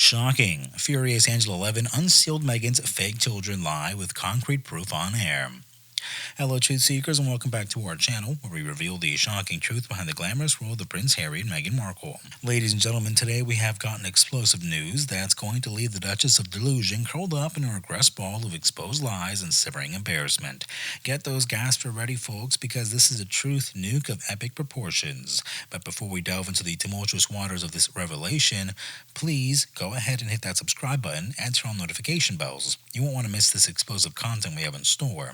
Shocking. Furious Angela Levin unsealed Meghan's fake children lie with concrete proof on air. Hello, truth seekers, and welcome back to our channel where we reveal the shocking truth behind the glamorous world of Prince Harry and Meghan Markle. Ladies and gentlemen, today we have gotten explosive news that's going to leave the Duchess of Delusion curled up in a regress ball of exposed lies and simmering embarrassment. Get those gasps ready, folks, because this is a truth nuke of epic proportions. But before we delve into the tumultuous waters of this revelation, please go ahead and hit that subscribe button and turn on notification bells. You won't want to miss this explosive content we have in store.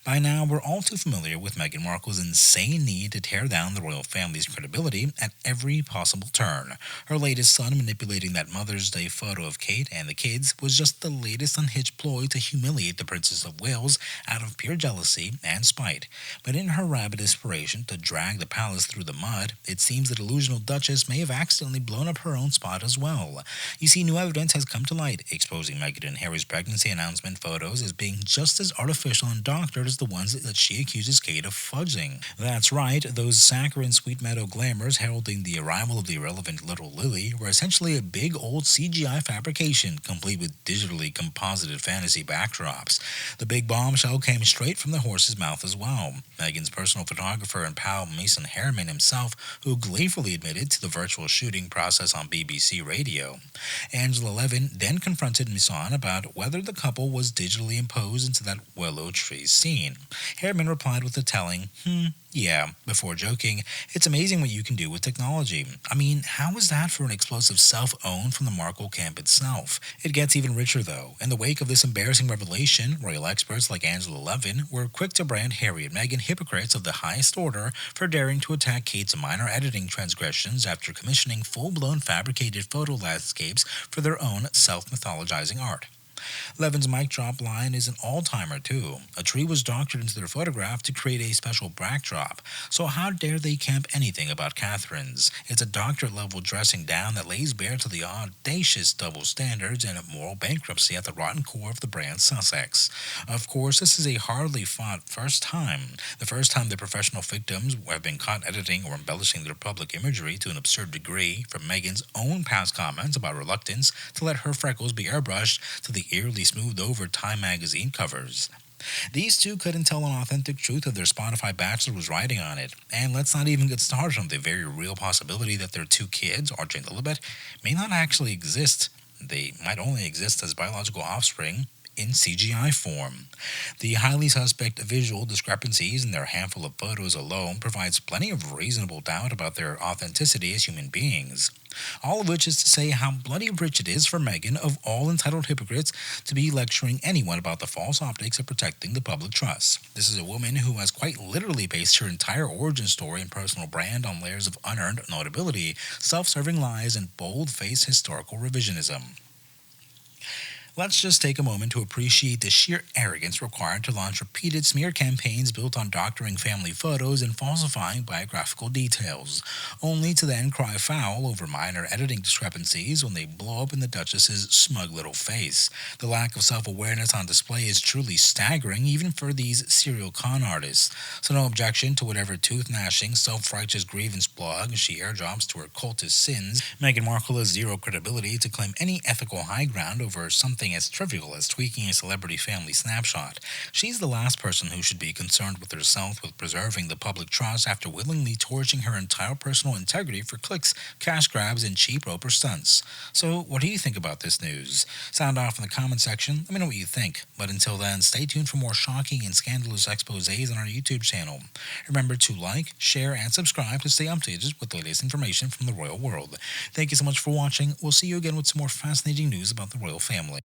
By now, we're all too familiar with Meghan Markle's insane need to tear down the royal family's credibility at every possible turn. Her latest son manipulating that Mother's Day photo of Kate and the kids was just the latest unhinged ploy to humiliate the Princess of Wales out of pure jealousy and spite. But in her rabid aspiration to drag the palace through the mud, it seems the delusional Duchess may have accidentally blown up her own spot as well. You see, new evidence has come to light, exposing Meghan and Harry's pregnancy announcement photos as being just as artificial and doctored as the ones that she accuses Kate of fudging. That's right, those saccharine Sweet Meadow glamours heralding the arrival of the irrelevant little Lily were essentially a big old CGI fabrication, complete with digitally composited fantasy backdrops. The big bombshell came straight from the horse's mouth as well. Meghan's personal photographer and pal Mason Harriman himself, who gleefully admitted to the virtual shooting process on BBC Radio. Angela Levin then confronted Mason about whether the couple was digitally imposed into that willow tree scene. Harriman replied with a telling, yeah, before joking, it's amazing what you can do with technology. I mean, how was that for an explosive self-own from the Markle camp itself? It gets even richer though. In the wake of this embarrassing revelation, royal experts like Angela Levin were quick to brand Harry and Meghan hypocrites of the highest order for daring to attack Kate's minor editing transgressions after commissioning full-blown fabricated photo landscapes for their own self-mythologizing art. Levin's mic drop line is an all-timer too. A tree was doctored into their photograph to create a special backdrop. So how dare they camp anything about Catherine's? It's a doctorate-level dressing down that lays bare to the audacious double standards and moral bankruptcy at the rotten core of the brand Sussex. Of course, this is a hardly fought first time. The first time the professional victims have been caught editing or embellishing their public imagery to an absurd degree, from Meghan's own past comments about reluctance to let her freckles be airbrushed to the eerily smoothed over Time magazine covers. These two couldn't tell an authentic truth if their Spotify bachelor was writing on it. And let's not even get started on the very real possibility that their two kids, Archie and Lilibet, may not actually exist. They might only exist as biological offspring in CGI form. The highly suspect visual discrepancies in their handful of photos alone provides plenty of reasonable doubt about their authenticity as human beings. All of which is to say how bloody rich it is for Meghan, of all entitled hypocrites, to be lecturing anyone about the false optics of protecting the public trust. This is a woman who has quite literally based her entire origin story and personal brand on layers of unearned notability, self-serving lies, and bold-faced historical revisionism. Let's just take a moment to appreciate the sheer arrogance required to launch repeated smear campaigns built on doctoring family photos and falsifying biographical details, only to then cry foul over minor editing discrepancies when they blow up in the Duchess's smug little face. The lack of self-awareness on display is truly staggering even for these serial con artists. So no objection to whatever tooth-gnashing, self-righteous grievance blog she airdrops to her cultist sins. Meghan Markle has zero credibility to claim any ethical high ground over something as trivial as tweaking a celebrity family snapshot. She's the last person who should be concerned with herself with preserving the public trust after willingly torching her entire personal integrity for clicks, cash grabs, and cheap Roper stunts. So what do you think about this news? Sound off in the comment section. Let me know what you think. But until then, stay tuned for more shocking and scandalous exposés on our YouTube channel. Remember to like, share, and subscribe to stay updated with the latest information from the royal world. Thank you so much for watching. We'll see you again with some more fascinating news about the royal family.